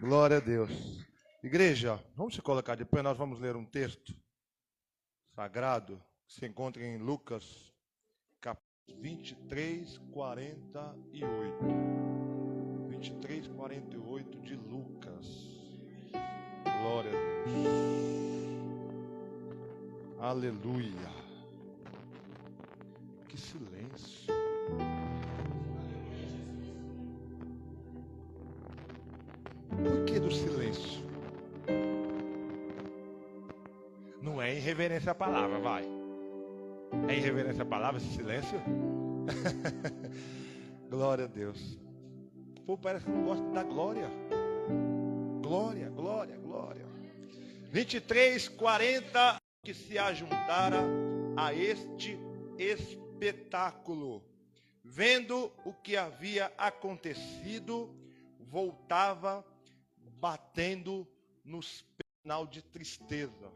Glória a Deus. Igreja, vamos se colocar de pé, nós vamos ler um texto sagrado que se encontra em Lucas, capítulo 23, 48. 23, 48 de Lucas. Glória a Deus. Aleluia. Que silêncio. Por que do silêncio? Não é irreverência à palavra, vai. É irreverência à palavra esse silêncio? Glória a Deus. O povo parece que não gosta da glória. Glória, glória, glória. 23, 40, que se ajuntara a este espetáculo. Vendo o que havia acontecido, voltava batendo nos sinal de tristeza.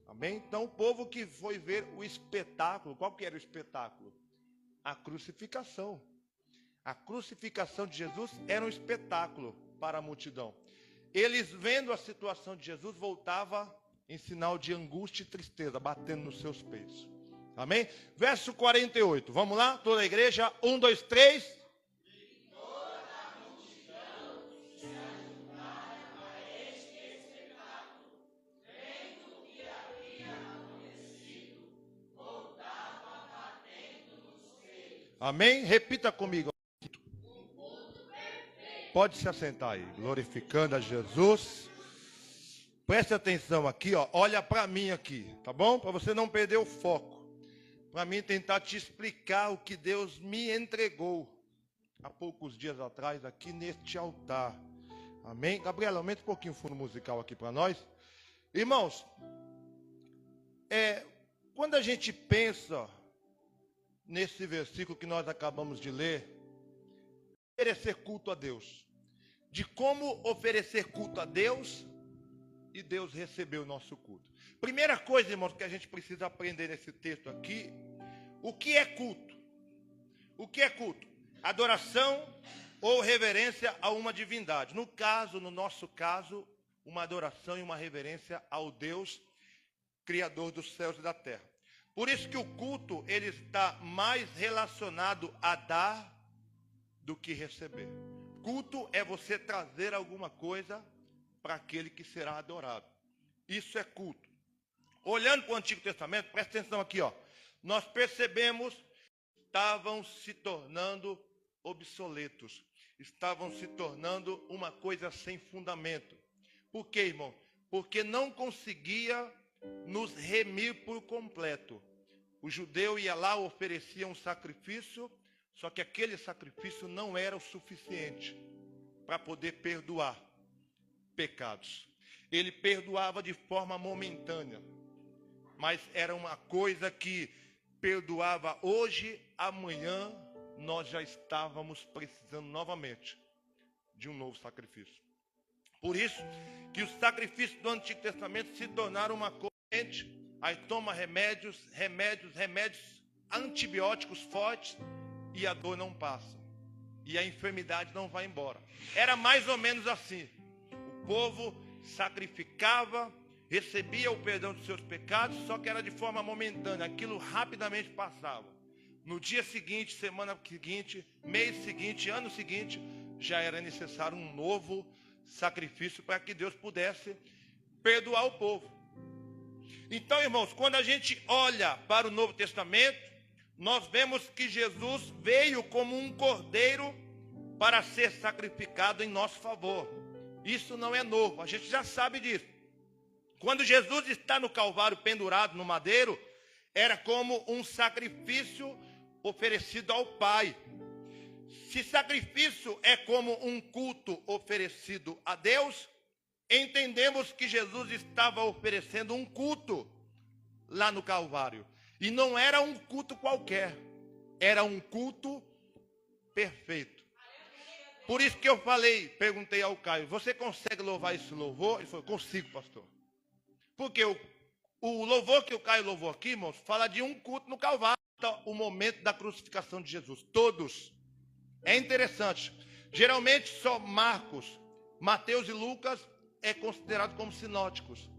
Amém? Então o povo que foi ver o espetáculo, qual que era o espetáculo? A crucificação. A crucificação de Jesus era um espetáculo para a multidão. Eles vendo a situação de Jesus, voltava em sinal de angústia e tristeza, batendo nos seus peitos. Amém? Verso 48, vamos lá? Toda a igreja, 1, 2, 3. Amém? Repita comigo. Pode se assentar aí, glorificando a Jesus. Preste atenção aqui, ó. Olha para mim aqui, tá bom? Para você não perder o foco. Para mim tentar te explicar o que Deus me entregou há poucos dias atrás aqui neste altar. Amém? Gabriela, aumenta um pouquinho o fundo musical aqui para nós. Irmãos, quando a gente pensa nesse versículo que nós acabamos de ler, oferecer culto a Deus. De como oferecer culto a Deus e Deus receber o nosso culto. Primeira coisa, irmãos, que a gente precisa aprender nesse texto aqui, o que é culto? O que é culto? Adoração ou reverência a uma divindade. No nosso caso, uma adoração e uma reverência ao Deus, Criador dos céus e da terra. Por isso que o culto, ele está mais relacionado a dar do que receber. Culto é você trazer alguma coisa para aquele que será adorado. Isso é culto. Olhando para o Antigo Testamento, presta atenção aqui, ó. Nós percebemos que estavam se tornando obsoletos. Estavam se tornando uma coisa sem fundamento. Por quê, irmão? Porque não conseguia nos remir por completo. O judeu ia lá, oferecia um sacrifício, só que aquele sacrifício não era o suficiente para poder perdoar pecados. Ele perdoava de forma momentânea, mas era uma coisa que perdoava hoje, amanhã nós já estávamos precisando novamente de um novo sacrifício. Por isso que os sacrifícios do Antigo Testamento se tornaram uma corrente. Aí toma remédios, antibióticos fortes e a dor não passa. E a enfermidade não vai embora. Era mais ou menos assim. O povo sacrificava, recebia o perdão dos seus pecados, só que era de forma momentânea. Aquilo rapidamente passava. No dia seguinte, semana seguinte, mês seguinte, ano seguinte, já era necessário um novo sacrifício para que Deus pudesse perdoar o povo. Então, irmãos, quando a gente olha para o Novo Testamento, nós vemos que Jesus veio como um cordeiro para ser sacrificado em nosso favor. Isso não é novo, a gente já sabe disso. Quando Jesus está no Calvário pendurado no madeiro, era como um sacrifício oferecido ao Pai. Se sacrifício é como um culto oferecido a Deus, entendemos que Jesus estava oferecendo um culto lá no Calvário. E não era um culto qualquer, era um culto perfeito. Por isso que eu perguntei ao Caio, você consegue louvar esse louvor? Ele falou, consigo, pastor. Porque o louvor que o Caio louvou aqui, irmãos, fala de um culto no Calvário, o momento da crucificação de Jesus. Todos. É interessante. Geralmente só Marcos Mateus e Lucas é considerado como sinóticos,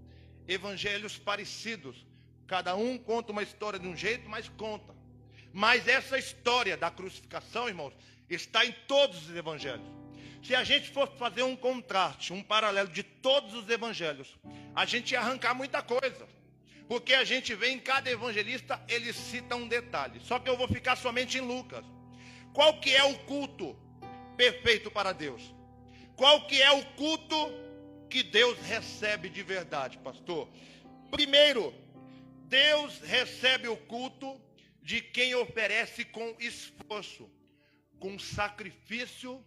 evangelhos parecidos. Cada um conta uma história de um jeito, mas conta. Mas essa história da crucificação, irmãos, está em todos os evangelhos. Se a gente fosse fazer um contraste, um paralelo de todos os evangelhos, a gente ia arrancar muita coisa. Porque a gente vê em cada evangelista, ele cita um detalhe. Só que eu vou ficar somente em Lucas. Qual que é o culto perfeito para Deus? Qual que é o culto que Deus recebe de verdade, pastor? Primeiro, Deus recebe o culto de quem oferece com esforço, com sacrifício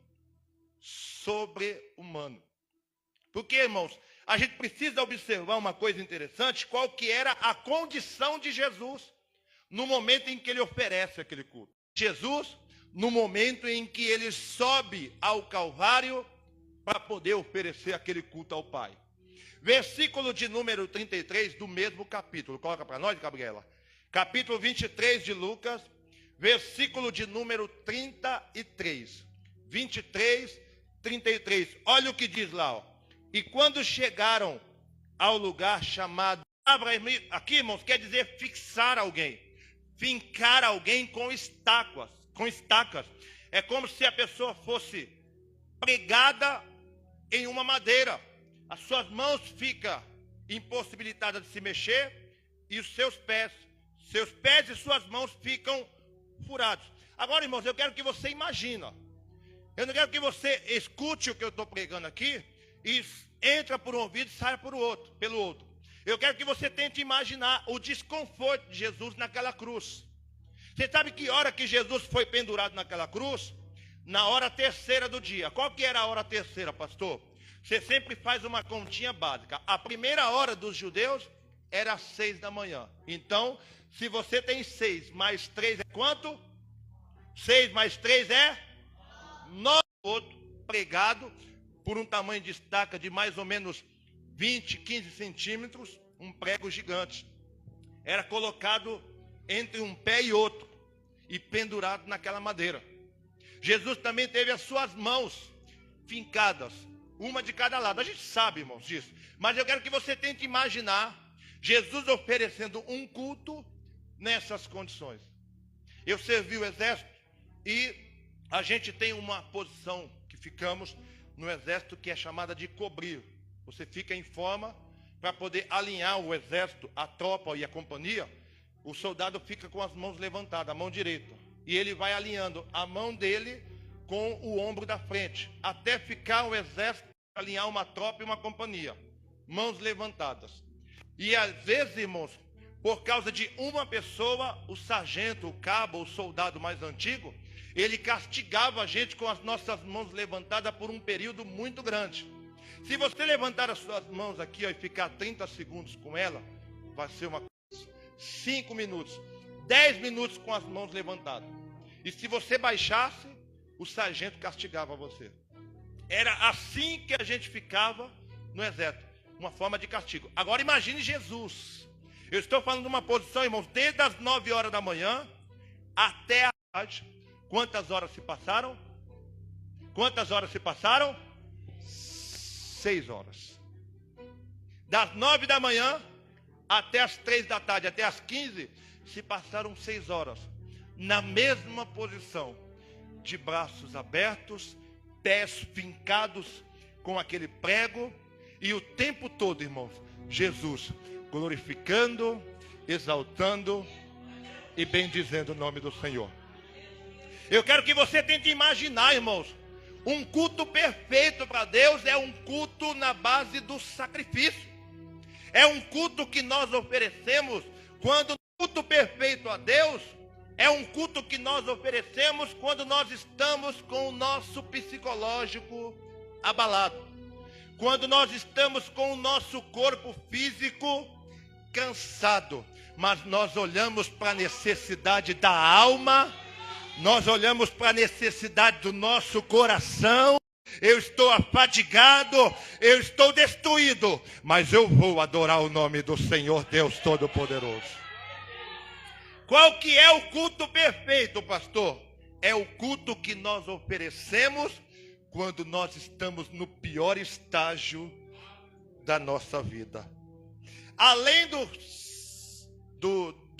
sobre-humano. Porque, irmãos, a gente precisa observar uma coisa interessante, qual que era a condição de Jesus no momento em que ele oferece aquele culto. Jesus, no momento em que ele sobe ao Calvário para poder oferecer aquele culto ao Pai. Versículo de número 33 do mesmo capítulo. Coloca para nós, Gabriela. Capítulo 23 de Lucas, versículo de número 33. 23, 33. Olha o que diz lá, ó. E quando chegaram ao lugar chamado... Aqui, irmãos, quer dizer fixar alguém. Fincar alguém com estacas. Com estacas. É como se a pessoa fosse pregada em uma madeira. As suas mãos ficam impossibilitadas de se mexer e os seus pés e suas mãos ficam furados. Agora, irmãos, eu quero que você imagine. Eu não quero que você escute o que eu estou pregando aqui e entra por um ouvido e saia pelo outro. Eu quero que você tente imaginar o desconforto de Jesus naquela cruz. Você sabe que hora que Jesus foi pendurado naquela cruz? Na hora terceira do dia. Qual que era a hora terceira, pastor? Você sempre faz uma continha básica. A primeira hora dos judeus era às 6 da manhã. Então, se você tem 6 mais 3 é quanto? 6 mais 3 é 9. Outro pregado por um tamanho de estaca de mais ou menos 20, 15 centímetros, um prego gigante. Era colocado entre um pé e outro e pendurado naquela madeira. Jesus também teve as suas mãos fincadas, uma de cada lado. A gente sabe, irmãos, disso. Mas eu quero que você tente imaginar Jesus oferecendo um culto nessas condições. Eu servi o exército e a gente tem uma posição que ficamos no exército que é chamada de cobrir. Você fica em forma para poder alinhar o exército, a tropa e a companhia. O soldado fica com as mãos levantadas, a mão direita. E ele vai alinhando a mão dele com o ombro da frente, até ficar o exército, alinhar uma tropa e uma companhia. Mãos levantadas. E às vezes, irmãos, por causa de uma pessoa, o sargento, o cabo, o soldado mais antigo, ele castigava a gente com as nossas mãos levantadas por um período muito grande. Se você levantar as suas mãos aqui ó, e ficar 30 segundos com ela, vai ser uma coisa. 5 minutos, 10 minutos com as mãos levantadas. E se você baixasse, o sargento castigava você. Era assim que a gente ficava no exército, uma forma de castigo. Agora imagine Jesus. Eu estou falando de uma posição, irmãos, desde as 9 horas da manhã até a tarde. Quantas horas se passaram? Quantas horas se passaram? 6 horas. Das 9 da manhã até as 3 da tarde, até as 15, se passaram 6 horas. Na mesma posição, de braços abertos, pés fincados com aquele prego, e o tempo todo, irmãos, Jesus glorificando, exaltando e bendizendo o nome do Senhor. Eu quero que você tente imaginar, irmãos, um culto perfeito para Deus é um culto na base do sacrifício. É um culto que nós oferecemos quando o culto perfeito a Deus é um culto que nós oferecemos quando nós estamos com o nosso psicológico abalado. Quando nós estamos com o nosso corpo físico cansado. Mas nós olhamos para a necessidade da alma, nós olhamos para a necessidade do nosso coração. Eu estou afadigado, eu estou destruído, mas eu vou adorar o nome do Senhor Deus Todo-Poderoso. Qual que é o culto perfeito, pastor? É o culto que nós oferecemos quando nós estamos no pior estágio da nossa vida. Além do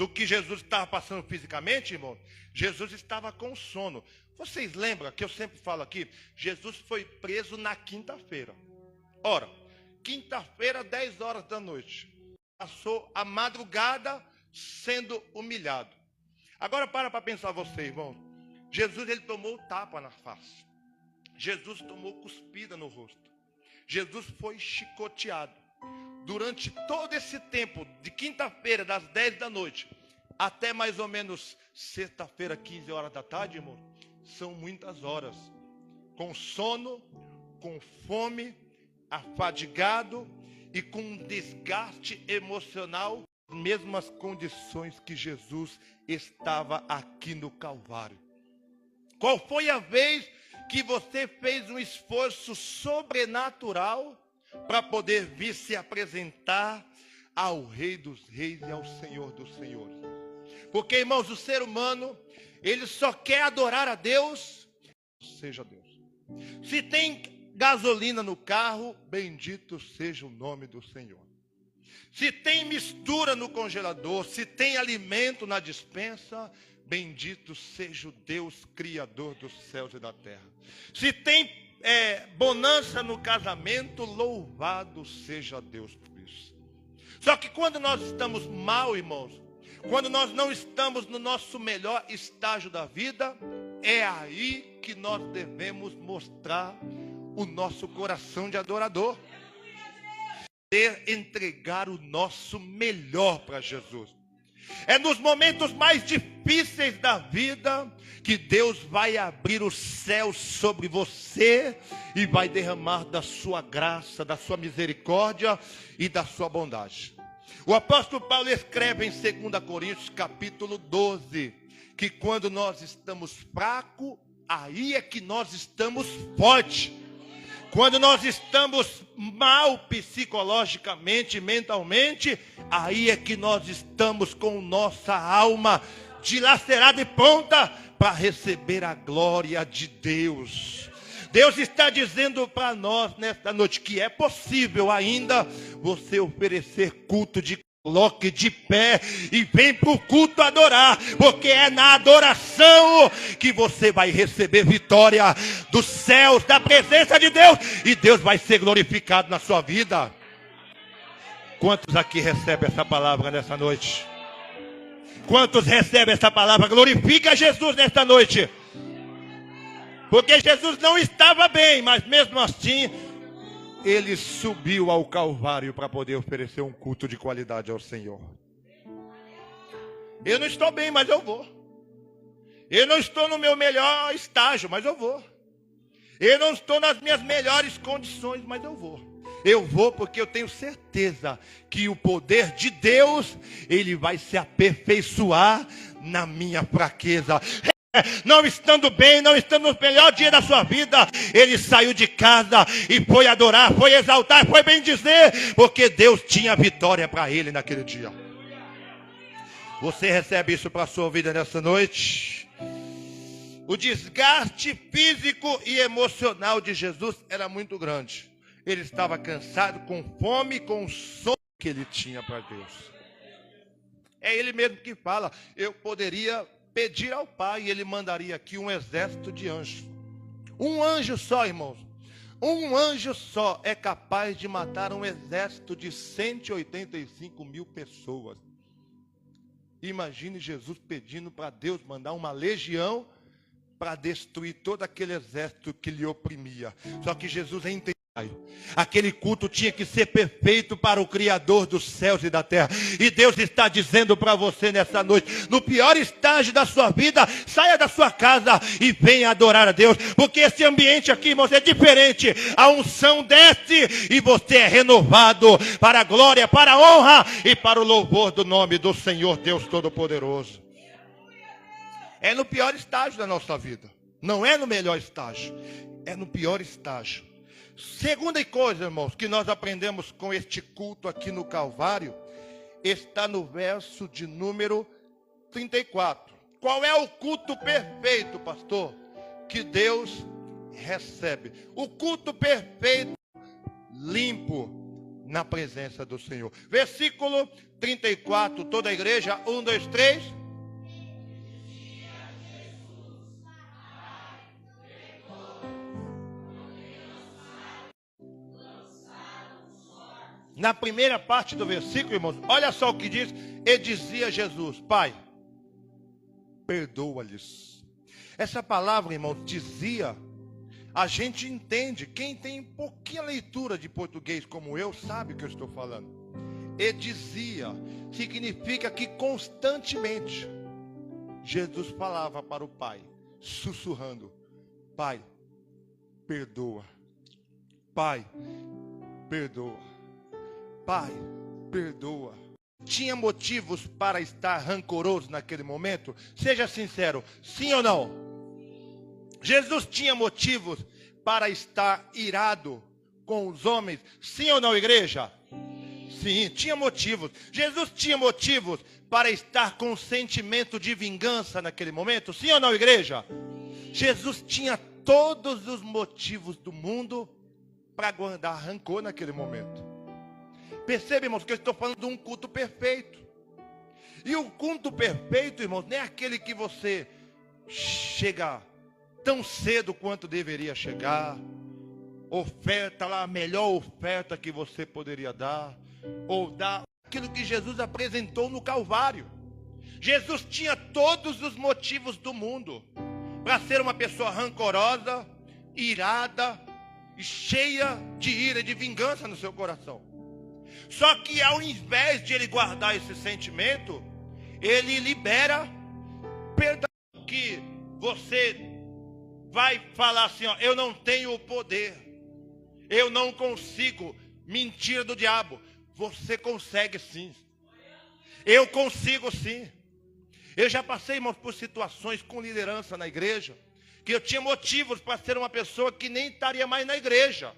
que Jesus estava passando fisicamente, irmão, Jesus estava com sono. Vocês lembram que eu sempre falo aqui? Jesus foi preso na quinta-feira. Ora, quinta-feira, 10 horas da noite. Passou a madrugada sendo humilhado. Agora para pensar você, irmão. Jesus, ele tomou tapa na face. Jesus tomou cuspida no rosto. Jesus foi chicoteado. Durante todo esse tempo, de quinta-feira, das 10 da noite, até mais ou menos sexta-feira, 15 horas da tarde, irmão, são muitas horas. Com sono, com fome, afadigado e com um desgaste emocional, mesmas condições que Jesus estava aqui no Calvário. Qual foi a vez que você fez um esforço sobrenatural para poder vir se apresentar ao Rei dos Reis e ao Senhor dos Senhores? Porque, irmãos, o ser humano, ele só quer adorar a Deus, seja Deus. Se tem gasolina no carro, bendito seja o nome do Senhor. Se tem mistura no congelador, se tem alimento na despensa, bendito seja o Deus Criador dos céus e da terra. Se tem bonança no casamento, louvado seja Deus por isso. Só que quando nós estamos mal, irmãos, quando nós não estamos no nosso melhor estágio da vida, é aí que nós devemos mostrar o nosso coração de adorador. Entregar o nosso melhor para Jesus. É nos momentos mais difíceis da vida que Deus vai abrir os céus sobre você e vai derramar da sua graça, da sua misericórdia e da sua bondade. O apóstolo Paulo escreve em 2 Coríntios capítulo 12, que quando nós estamos fracos, aí é que nós estamos fortes. Quando nós estamos mal psicologicamente, mentalmente, aí é que nós estamos com nossa alma dilacerada e pronta para receber a glória de Deus. Deus está dizendo para nós nesta noite que é possível ainda você oferecer culto de coloque de pé e vem para o culto adorar, porque é na adoração que você vai receber vitória dos céus, da presença de Deus, e Deus vai ser glorificado na sua vida. Quantos aqui recebem essa palavra nessa noite? Quantos recebem essa palavra? Glorifica Jesus nesta noite. Porque Jesus não estava bem, mas mesmo assim ele subiu ao Calvário para poder oferecer um culto de qualidade ao Senhor. Eu não estou bem, mas eu vou. Eu não estou no meu melhor estágio, mas eu vou. Eu não estou nas minhas melhores condições, mas eu vou. Eu vou porque eu tenho certeza que o poder de Deus, ele vai se aperfeiçoar na minha fraqueza. Não estando bem, não estando no melhor dia da sua vida, ele saiu de casa e foi adorar, foi exaltar, foi bendizer, porque Deus tinha vitória para ele naquele dia. Você recebe isso para a sua vida nessa noite? O desgaste físico e emocional de Jesus era muito grande. Ele estava cansado, com fome, com o sono que ele tinha para Deus. É ele mesmo que fala, eu poderia pedir ao Pai e ele mandaria aqui um exército de anjos. Um anjo só, irmãos. Um anjo só é capaz de matar um exército de 185 mil pessoas. Imagine Jesus pedindo para Deus mandar uma legião para destruir todo aquele exército que lhe oprimia. Só que Jesus entendeu. Aquele culto tinha que ser perfeito para o Criador dos céus e da terra. E Deus está dizendo para você nessa noite, no pior estágio da sua vida, saia da sua casa e venha adorar a Deus. Porque esse ambiente aqui, irmãos, é diferente. A unção desce e você é renovado para a glória, para a honra e para o louvor do nome do Senhor Deus Todo-Poderoso. É no pior estágio da nossa vida. Não é no melhor estágio. É no pior estágio. Segunda coisa, irmãos, que nós aprendemos com este culto aqui no Calvário, está no verso de número 34. Qual é o culto perfeito, pastor? Que Deus recebe. O culto perfeito, limpo na presença do Senhor. Versículo 34, toda a igreja, 1, 2, 3. Na primeira parte do versículo, irmãos, olha só o que diz. E dizia Jesus: Pai, perdoa-lhes. Essa palavra, irmãos, dizia, a gente entende. Quem tem pouquinha leitura de português como eu, sabe o que eu estou falando. E dizia, significa que constantemente Jesus falava para o Pai, sussurrando: Pai, perdoa. Pai, perdoa. Pai, perdoa. Tinha motivos para estar rancoroso naquele momento? Seja sincero, sim ou não? Jesus tinha motivos para estar irado com os homens? Sim ou não, igreja? Sim, tinha motivos. Jesus tinha motivos para estar com um sentimento de vingança naquele momento? Sim ou não, igreja? Jesus tinha todos os motivos do mundo para guardar rancor naquele momento. Percebe, irmãos, que eu estou falando de um culto perfeito. E o culto perfeito, irmãos, não é aquele que você chega tão cedo quanto deveria chegar, oferta lá a melhor oferta que você poderia dar, ou dar aquilo que Jesus apresentou no Calvário. Jesus tinha todos os motivos do mundo para ser uma pessoa rancorosa, irada e cheia de ira e de vingança no seu coração. Só que ao invés de ele guardar esse sentimento, ele libera perdão. Que você vai falar assim, ó: eu não tenho o poder, eu não consigo. Mentira do diabo. Você consegue sim. Eu consigo sim. Eu já passei, irmãos, por situações com liderança na igreja, que eu tinha motivos para ser uma pessoa que nem estaria mais na igreja,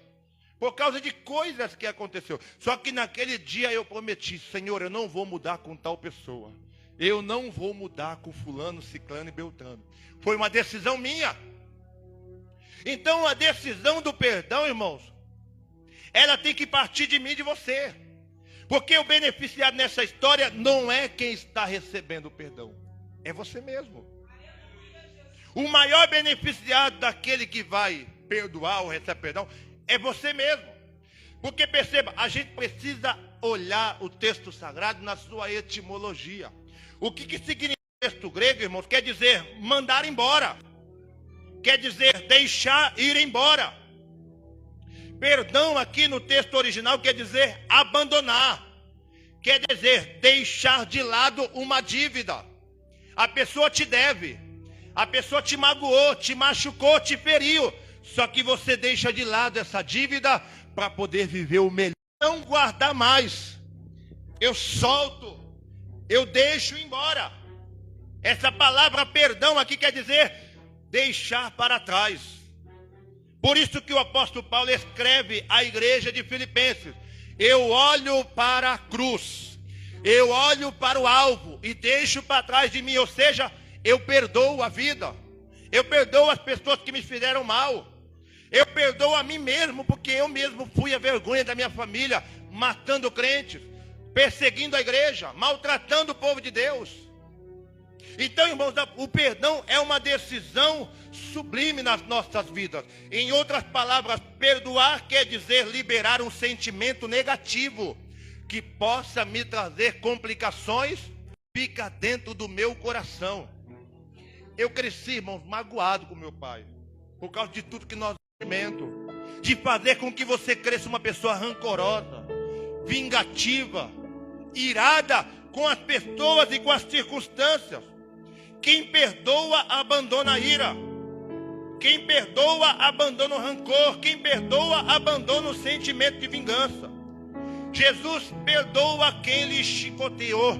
por causa de coisas que aconteceu. Só que naquele dia eu prometi: Senhor, eu não vou mudar com tal pessoa. Eu não vou mudar com fulano, ciclano e beltrano. Foi uma decisão minha. Então a decisão do perdão, irmãos, ela tem que partir de mim e de você. Porque o beneficiado nessa história não é quem está recebendo o perdão, é você mesmo. O maior beneficiado daquele que vai perdoar ou receber perdão é você mesmo. Porque perceba, a gente precisa olhar o texto sagrado na sua etimologia. O que significa o texto grego, irmãos? Quer dizer mandar embora. Quer dizer deixar ir embora. Perdão aqui no texto original quer dizer abandonar. Quer dizer deixar de lado uma dívida. A pessoa te deve. A pessoa te magoou, te machucou, te feriu. Só que você deixa de lado essa dívida para poder viver o melhor. Não guardar mais. Eu solto. Eu deixo embora. Essa palavra perdão aqui quer dizer deixar para trás. Por isso que o apóstolo Paulo escreve à igreja de Filipenses: eu olho para a cruz, eu olho para o alvo e deixo para trás de mim. Ou seja, eu perdoo a vida, eu perdoo as pessoas que me fizeram mal, eu perdoo a mim mesmo, porque eu mesmo fui a vergonha da minha família, matando crentes, perseguindo a igreja, maltratando o povo de Deus. Então, irmãos, o perdão é uma decisão sublime nas nossas vidas. Em outras palavras, perdoar quer dizer liberar um sentimento negativo que possa me trazer complicações, fica dentro do meu coração. Eu cresci, irmãos, magoado com meu pai, por causa de tudo que nós vivemos, de fazer com que você cresça uma pessoa rancorosa, vingativa, irada com as pessoas e com as circunstâncias. Quem perdoa, abandona a ira. Quem perdoa, abandona o rancor. Quem perdoa, abandona o sentimento de vingança. Jesus perdoa quem lhe chicoteou.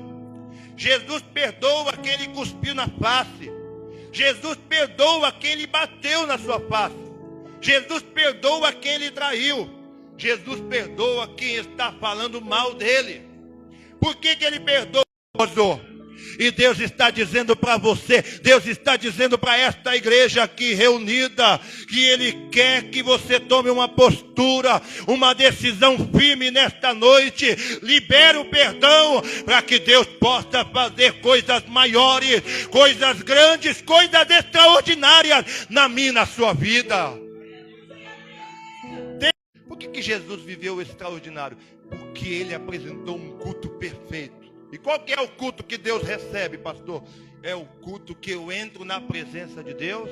Jesus perdoa quem lhe cuspiu na face. Jesus perdoa quem lhe bateu na sua face. Jesus perdoa quem lhe traiu. Jesus perdoa quem está falando mal dele. Por que ele perdoa? E Deus está dizendo para você, Deus está dizendo para esta igreja aqui reunida, que Ele quer que você tome uma postura, uma decisão firme nesta noite. Libere o perdão para que Deus possa fazer coisas maiores, coisas grandes, coisas extraordinárias na minha e na sua vida. Por que Jesus viveu o extraordinário? Porque Ele apresentou um culto perfeito. E qual que é o culto que Deus recebe, pastor? É o culto que eu entro na presença de Deus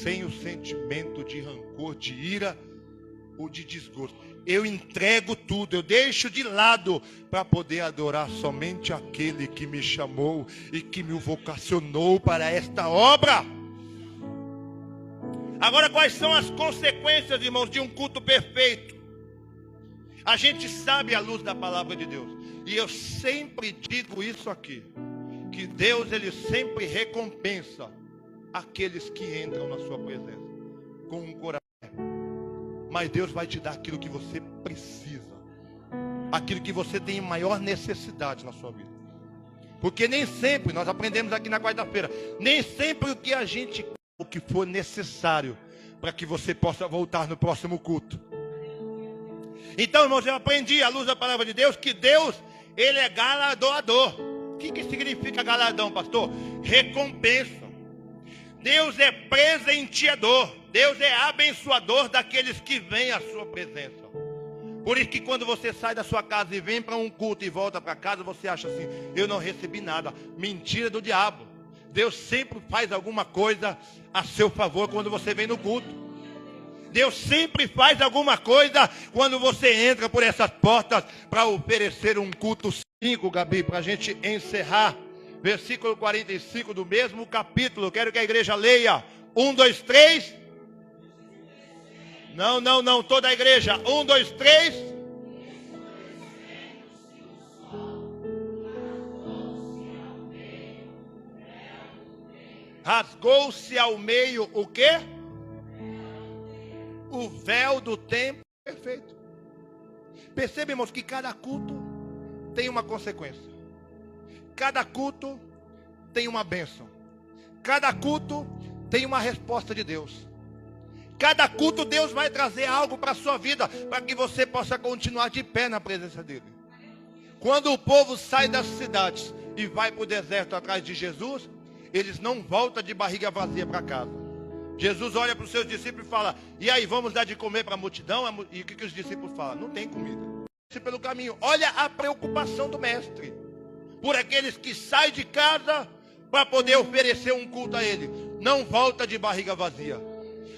sem o sentimento de rancor, de ira ou de desgosto. Eu entrego tudo, eu deixo de lado para poder adorar somente aquele que me chamou e que me vocacionou para esta obra. Agora, quais são as consequências, irmãos, de um culto perfeito? A gente sabe à luz da palavra de Deus. E eu sempre digo isso aqui, que Deus, Ele sempre recompensa aqueles que entram na sua presença com um coração. Mas Deus vai te dar aquilo que você precisa, aquilo que você tem maior necessidade na sua vida. Porque nem sempre, nós aprendemos aqui na quarta-feira, nem sempre o que a gente quer, o que for necessário para que você possa voltar no próximo culto. Então, irmãos, eu aprendi à luz da palavra de Deus que Deus, Ele é galardoador. O que significa galardão, pastor? Recompensa. Deus é presenteador. Deus é abençoador daqueles que vêm à sua presença. Por isso que quando você sai da sua casa e vem para um culto e volta para casa, você acha assim, eu não recebi nada. Mentira do diabo. Deus sempre faz alguma coisa a seu favor quando você vem no culto. Deus sempre faz alguma coisa quando você entra por essas portas para oferecer um culto. 5, Gabi, para a gente encerrar. Versículo 45 do mesmo capítulo. Quero que a igreja leia. 1, 2, 3. Não. Toda a igreja. 1, 2, 3. Rasgou-se ao meio o quê? O véu do templo. Perfeito. Perceba, irmãos, que cada culto tem uma consequência. Cada culto tem uma bênção. Cada culto tem uma resposta de Deus. Cada culto Deus vai trazer algo para a sua vida, para que você possa continuar de pé na presença dEle. Quando o povo sai das cidades e vai para o deserto atrás de Jesus, eles não voltam de barriga vazia para casa. Jesus olha para os seus discípulos e fala, e aí, vamos dar de comer para a multidão? E o que os discípulos falam? Não tem comida. Pelo caminho, olha a preocupação do mestre por aqueles que saem de casa para poder oferecer um culto a Ele. Não volta de barriga vazia.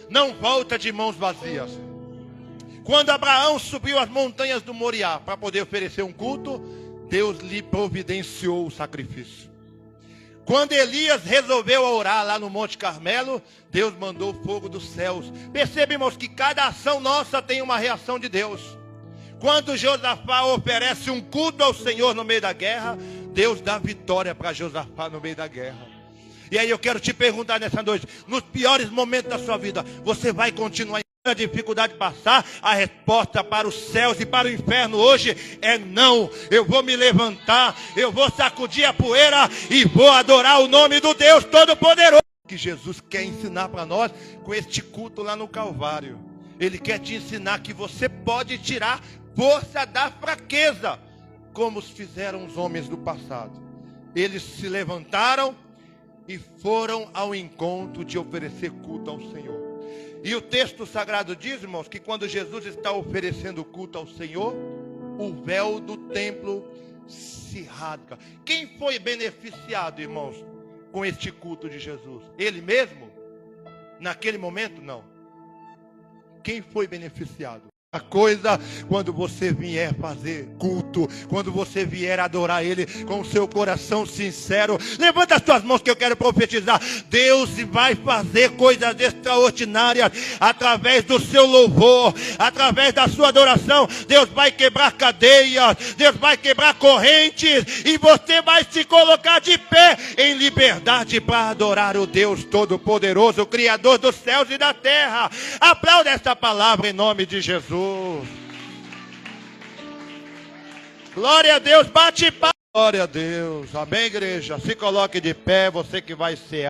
Não volta de mãos vazias. Quando Abraão subiu as montanhas do Moriá para poder oferecer um culto, Deus lhe providenciou o sacrifício. Quando Elias resolveu orar lá no Monte Carmelo, Deus mandou fogo dos céus. Perceba, irmãos, que cada ação nossa tem uma reação de Deus. Quando Josafá oferece um culto ao Senhor no meio da guerra, Deus dá vitória para Josafá no meio da guerra. E aí eu quero te perguntar nessa noite, nos piores momentos da sua vida, você vai continuar a dificuldade de passar? A resposta para os céus e para o inferno hoje é não. Eu vou me levantar, eu vou sacudir a poeira e vou adorar o nome do Deus Todo-Poderoso. Que Jesus quer ensinar para nós com este culto lá no Calvário. Ele quer te ensinar que você pode tirar força da fraqueza, como fizeram os homens do passado. Eles se levantaram e foram ao encontro de oferecer culto ao Senhor. E o texto sagrado diz, irmãos, que quando Jesus está oferecendo culto ao Senhor, o véu do templo se rasga. Quem foi beneficiado, irmãos, com este culto de Jesus? Ele mesmo? Naquele momento, não. Quem foi beneficiado? A coisa, quando você vier fazer culto, quando você vier adorar Ele com o seu coração sincero, levanta as suas mãos que eu quero profetizar. Deus vai fazer coisas extraordinárias através do seu louvor, através da sua adoração. Deus vai quebrar cadeias, Deus vai quebrar correntes, e você vai se colocar de pé em liberdade para adorar o Deus Todo-Poderoso, o Criador dos céus e da terra. Aplauda esta palavra em nome de Jesus. Glória a Deus, bate palma. Glória a Deus. Amém, igreja? Se coloque de pé, você que vai ser.